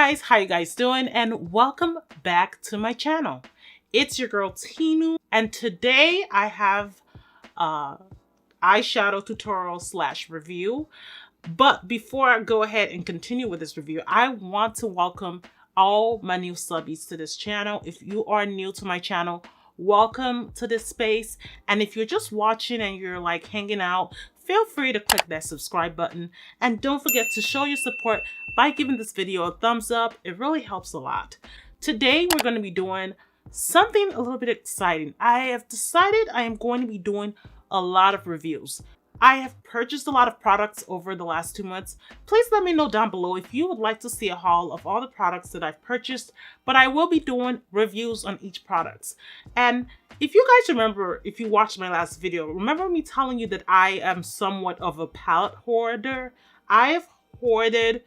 guys, how you guys doing? And welcome back to my channel. It's your girl Tinu, and today I have eyeshadow tutorial / review. But before I go ahead and continue with this review, I want to welcome all my new subbies to this channel. If you are new to my channel, welcome to this space. And if you're just watching and you're like hanging out, feel free to click that subscribe button. And don't forget to show your support by giving this video a thumbs up. It really helps a lot. Today, we're going to be doing something a little bit exciting. I have decided I am going to be doing a lot of reviews. I have purchased a lot of products over the last 2 months. Please let me know down below if you would like to see a haul of all the products that I've purchased, but I will be doing reviews on each product. And if you guys remember, if you watched my last video, remember me telling you that I am somewhat of a palette hoarder? I have hoarded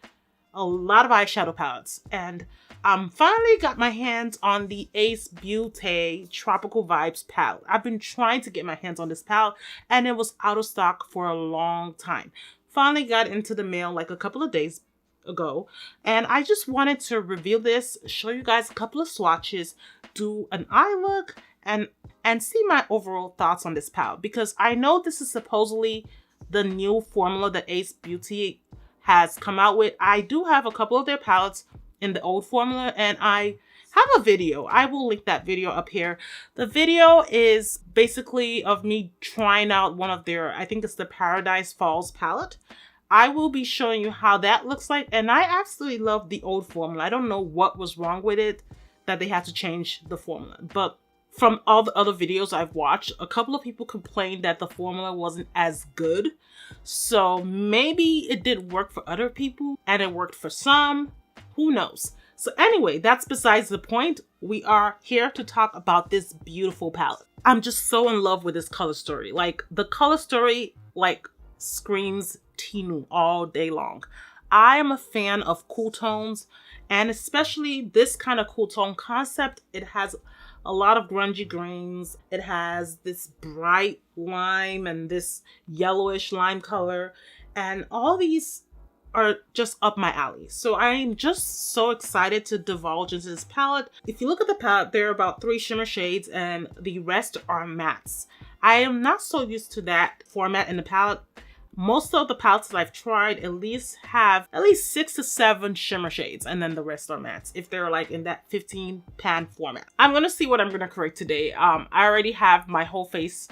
a lot of eyeshadow palettes, and finally got my hands on the Beaute Tropical Vibes palette. I've been trying to get my hands on this palette and it was out of stock for a long time. Finally got into the mail like a couple of days ago, and I just wanted to review this, show you guys a couple of swatches, do an eye look, and see my overall thoughts on this palette, because I know this is supposedly the new formula that Beaute has come out with. I do have a couple of their palettes in the old formula, and I have a video. I will link that video up here. The video is basically of me trying out one of their, I think it's the Paradise Falls palette. I will be showing you how that looks like, and I absolutely love the old formula. I don't know what was wrong with it that they had to change the formula, but from all the other videos I've watched, a couple of people complained that the formula wasn't as good. So maybe it did work for other people and it worked for some. Who knows? So anyway, that's besides the point. We are here to talk about this beautiful palette. I'm just so in love with this color story. Like, the color story like screams Tinu all day long. I am a fan of cool tones, and especially this kind of cool tone concept. It has a lot of grungy greens. It has this bright lime and this yellowish lime color, and all these are just up my alley. So I'm just so excited to divulge into this palette. If you look at the palette, there are about 3 shimmer shades and the rest are mattes. I am not so used to that format in the palette. Most of the palettes that I've tried at least have at least 6 to 7 shimmer shades, and then the rest are mattes if they're like in that 15 pan format. I'm gonna see what I'm gonna create today. I already have my whole face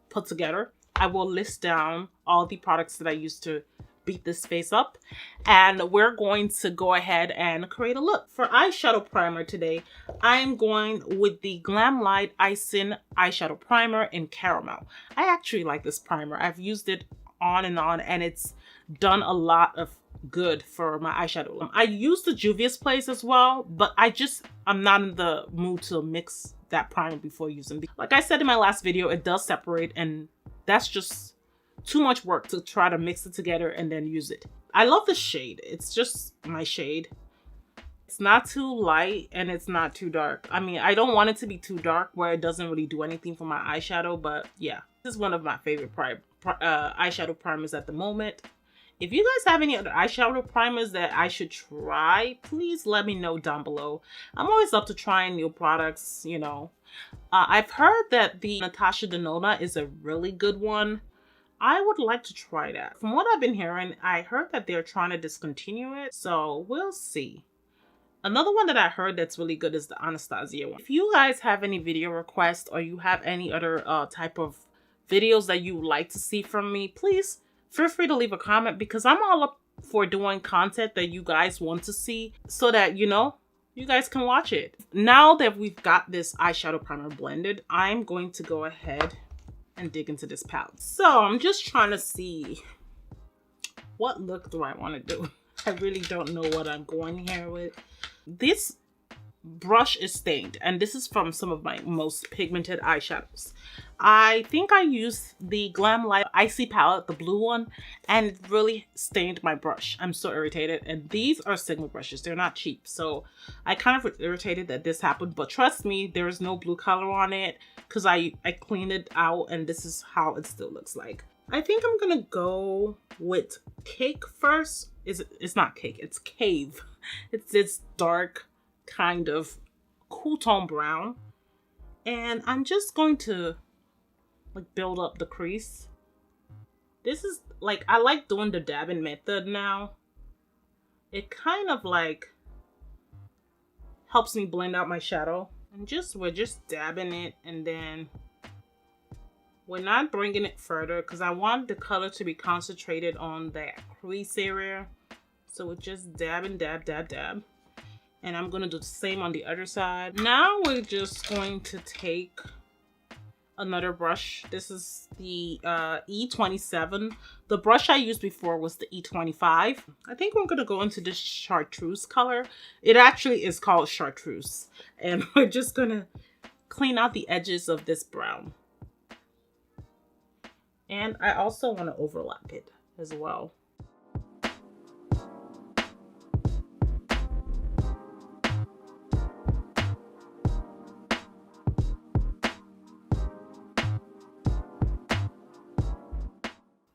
put together. I will list down all the products that I used to beat this face up, and we're going to go ahead and create a look. For eyeshadow primer today, I'm going with the Glamlite Icing eyeshadow primer in caramel. I actually like this primer. I've used it on, and it's done a lot of good for my eyeshadow. I use the Juvia's Place as well, but I'm not in the mood to mix that primer before using. Like I said in my last video, it does separate, and that's just too much work to try to mix it together and then use it. I love the shade. It's just my shade. It's not too light and it's not too dark. I mean, I don't want it to be too dark where it doesn't really do anything for my eyeshadow, but yeah. This is one of my favorite eyeshadow primers at the moment. If you guys have any other eyeshadow primers that I should try, please let me know down below. I'm always up to trying new products, you know. I've heard that the Natasha Denona is a really good one. I would like to try that. From what I've been hearing, I heard that they're trying to discontinue it, so we'll see. Another one that I heard that's really good is the Anastasia one. If you guys have any video requests or you have any other type of videos that you would like to see from me, please feel free to leave a comment, because I'm all up for doing content that you guys want to see so that, you know, you guys can watch it. Now that we've got this eyeshadow primer blended, I'm going to go ahead and dig into this palette. So I'm just trying to see what look do I want to do. I really don't know what I'm going here with. This brush is stained, and this is from some of my most pigmented eyeshadows. I think I used the Glamlite Icy palette, the blue one, and it really stained my brush. I'm so irritated, and these are Sigma brushes. They're not cheap, so I kind of was irritated that this happened, but trust me, there is no blue color on it because I cleaned it out, and this is how it still looks like. I think I'm gonna go with Cake first. It's not Cake, it's Cave. It's this dark kind of cool tone brown. And I'm just going to like build up the crease. This is like, I like doing the dabbing method now. It kind of like helps me blend out my shadow. And we're just dabbing it, and then we're not bringing it further because I want the color to be concentrated on that crease area. So we're just dabbing, dab, dab, dab. And I'm going to do the same on the other side. Now we're just going to take another brush. This is the E27. The brush I used before was the E25. I think we're going to go into this chartreuse color. It actually is called chartreuse. And we're just going to clean out the edges of this brown. And I also want to overlap it as well.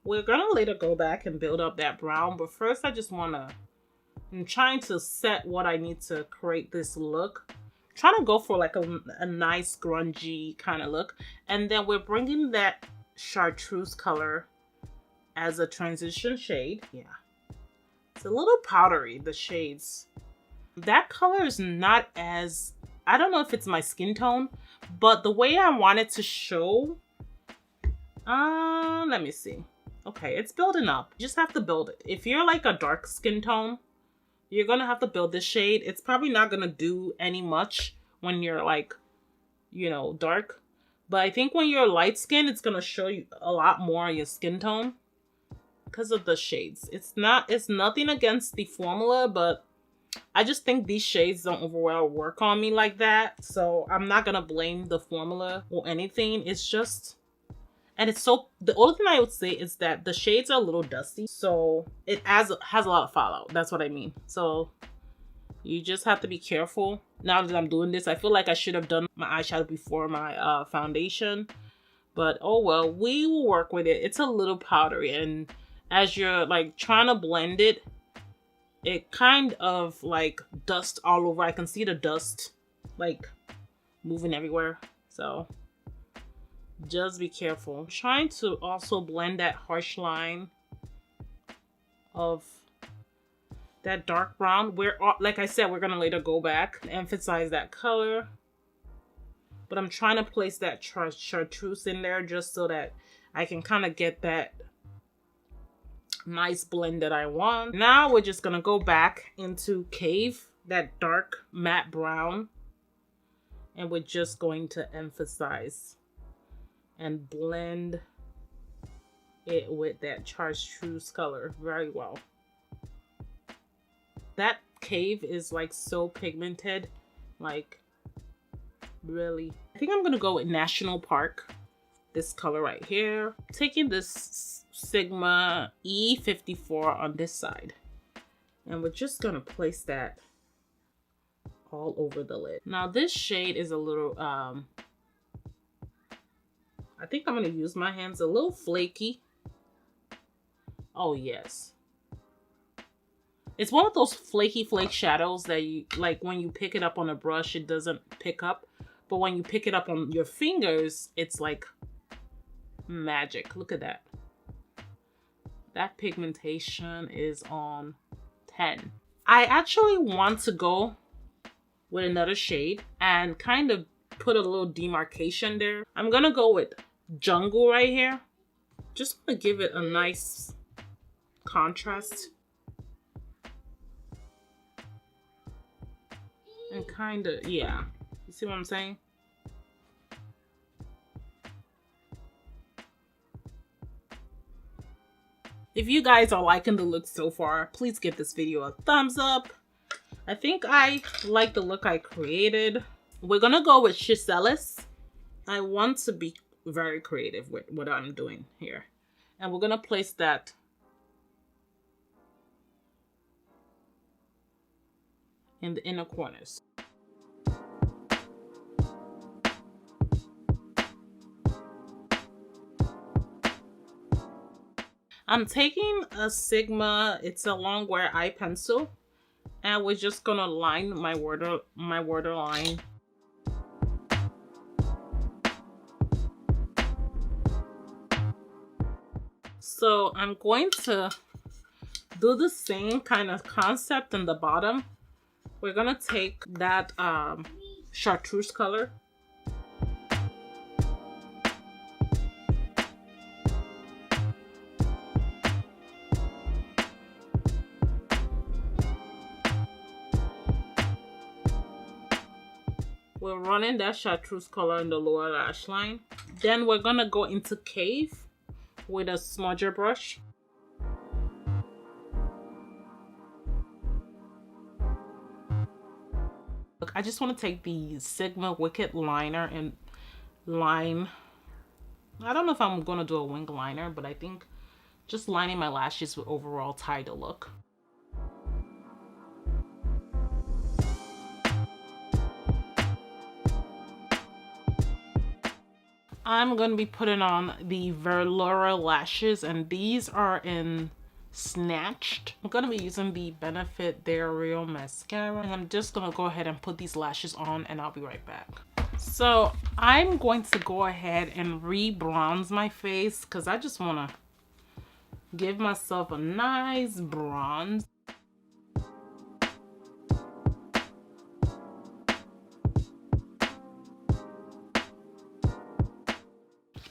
We're gonna later go back and build up that brown, but first I'm trying to set what I need to create this look. I'm trying to go for like a nice grungy kind of look. And then we're bringing that chartreuse color as a transition shade. Yeah, it's a little powdery, the shades. That color is not as, I don't know if it's my skin tone, but the way I want it to show, let me see. Okay, it's building up. You just have to build it. If you're like a dark skin tone, you're gonna have to build this shade. It's probably not gonna do any much when you're like, you know, dark. But I think when you're light skin, it's gonna show you a lot more of your skin tone because of the shades. It's nothing against the formula, but I just think these shades don't overall work on me like that. So I'm not gonna blame the formula or anything. It's just, and it's so, the only thing I would say is that the shades are a little dusty. So it has a lot of fallout. That's what I mean. So you just have to be careful. Now that I'm doing this, I feel like I should have done my eyeshadow before my foundation. But oh well, we will work with it. It's a little powdery. And as you're like trying to blend it, it kind of like dust all over. I can see the dust like moving everywhere. So just be careful. I'm trying to also blend that harsh line of that dark brown. Like I said, we're gonna later go back and emphasize that color. But I'm trying to place that chartreuse in there just so that I can kind of get that nice blend that I want. Now we're just gonna go back into Cave, that dark matte brown. And we're just going to emphasize and blend it with that chartreuse color very well. That Cave is like so pigmented, like really. I think I'm gonna go with National Park, this color right here. Taking this Sigma E54 on this side, and we're just gonna place that all over the lid. Now this shade is a little I think I'm gonna use my hands, a little flaky. Oh yes, it's one of those flaky flake shadows that you like when you pick it up on a brush, it doesn't pick up, but when you pick it up on your fingers, it's like magic. Look at that. That pigmentation is on 10. I actually want to go with another shade and kind of put a little demarcation there. I'm gonna go with Jungle right here. Just want to give it a nice contrast. And kind of, yeah. You see what I'm saying? If you guys are liking the look so far, please give this video a thumbs up. I think I like the look I created. We're gonna go with Chiselis. I want to be very creative with what I'm doing here. And we're gonna place that in the inner corners. I'm taking a Sigma, it's a long wear eye pencil, and we're just gonna line my waterline. So I'm going to do the same kind of concept in the bottom. We're gonna take that chartreuse color. We're running that chartreuse color in the lower lash line. Then we're gonna go into Cave with a smudger brush. Look, I just want to take the Sigma Wicked liner and line. I don't know if I'm gonna do a wing liner, but I think just lining my lashes will overall tie the look. I'm going to be putting on the Velour lashes, and these are in Snatched. I'm going to be using the Benefit DIOR mascara, and I'm just going to go ahead and put these lashes on, and I'll be right back. So I'm going to go ahead and re-bronze my face because I just want to give myself a nice bronze.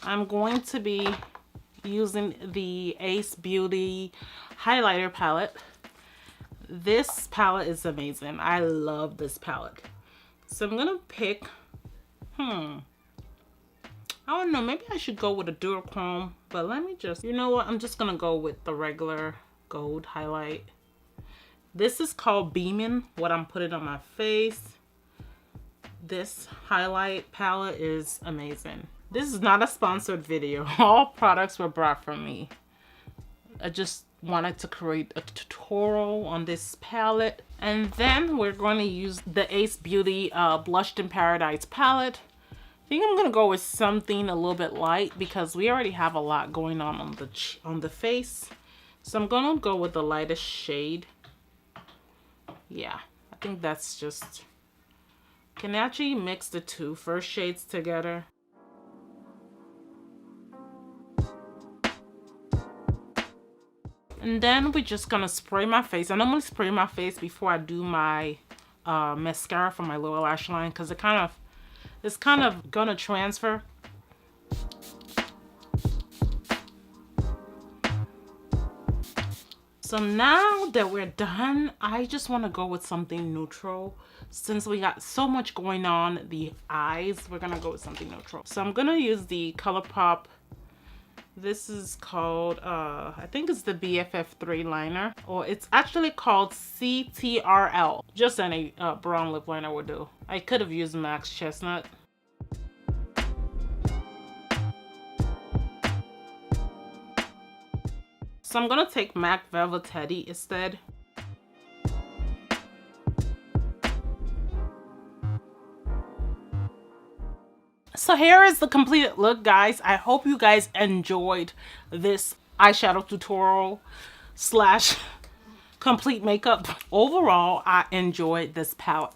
I'm going to be using the Ace Beauty highlighter palette. This palette is amazing. I love this palette. So I'm gonna pick, I don't know, maybe I should go with a duochrome, but let me just, you know what, I'm just gonna go with the regular gold highlight. This is called Beaming, what I'm putting on my face. This highlight palette is amazing. This is not a sponsored video. All products were brought from me. I just wanted to create a tutorial on this palette. And then we're going to use the Ace Beauty Blushed in Paradise palette. I think I'm going to go with something a little bit light because we already have a lot going on the face. So I'm going to go with the lightest shade. Yeah, I think that's just... Can actually mix the two first shades together. And then we're just gonna spray my face. And I'm gonna spray my face before I do my mascara for my lower lash line because it's kind of gonna transfer. So now that we're done, I just want to go with something neutral. Since we got so much going on the eyes, we're gonna go with something neutral. So I'm gonna use the Colourpop. This is called, I think it's the BFF3 liner, or it's actually called CTRL. Just any brown lip liner would do. I could have used Max Chestnut. So I'm gonna take MAC Velvet Teddy instead. So here is the completed look, guys. I hope you guys enjoyed this eyeshadow tutorial slash complete makeup. Overall, I enjoyed this palette.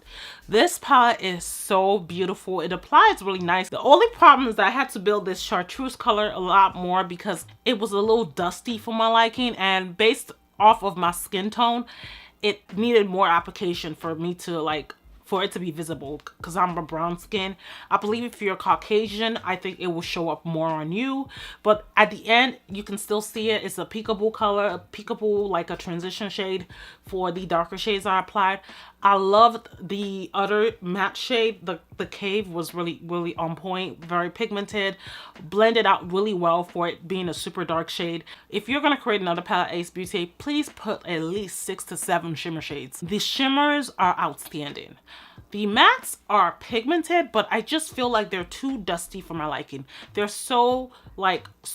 This palette is so beautiful. It applies really nice. The only problem is that I had to build this chartreuse color a lot more because it was a little dusty for my liking, and based off of my skin tone, it needed more application for me to for it to be visible because I'm a brown skin. I believe if you're Caucasian, I think it will show up more on you. But at the end, you can still see it. It's a peekaboo color, a peekaboo, like a transition shade for the darker shades I applied. I loved the other matte shade. The Cave was really on point, very pigmented, blended out really well for it being a super dark shade. If you're gonna create another palette, Ace Beauty, please put at least 6 to 7 shimmer shades. The shimmers are outstanding. The mattes are pigmented, but I just feel like they're too dusty for my liking. They're so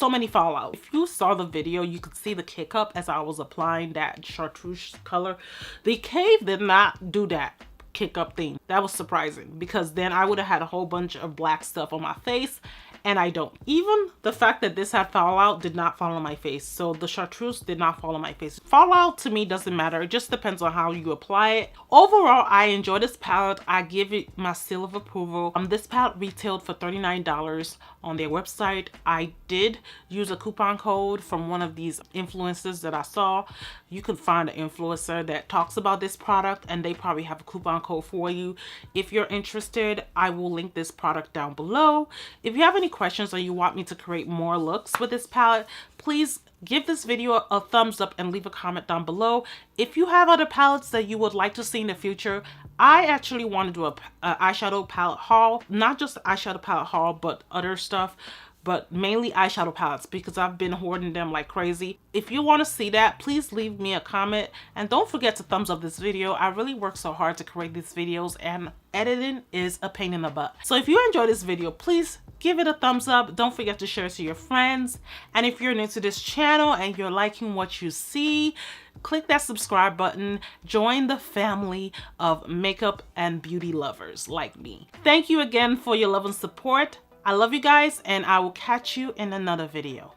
many fallout. If you saw the video, you could see the kick up as I was applying that chartreuse color. The Cave did not do that kick up thing. That was surprising because then I would have had a whole bunch of black stuff on my face and I don't. Even the fact that this had fallout did not fall on my face. So the chartreuse did not fall on my face. Fallout to me doesn't matter. It just depends on how you apply it. Overall, I enjoy this palette. I give it my seal of approval. This palette retailed for $39 on their website. I did use a coupon code from one of these influencers that I saw. You can find an influencer that talks about this product and they probably have a coupon code for you. If you're interested, I will link this product down below. If you have any questions or you want me to create more looks with this palette, please give this video a thumbs up and leave a comment down below. If you have other palettes that you would like to see in the future, I actually want to do a eyeshadow palette haul. Not just eyeshadow palette haul, but other stuff. But mainly eyeshadow palettes because I've been hoarding them like crazy. If you want to see that, please leave me a comment. And don't forget to thumbs up this video. I really work so hard to create these videos and editing is a pain in the butt. So if you enjoyed this video, please give it a thumbs up. Don't forget to share it to your friends. And if you're new to this channel and you're liking what you see, click that subscribe button. Join the family of makeup and beauty lovers like me. Thank you again for your love and support. I love you guys, and I will catch you in another video.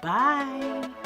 Bye.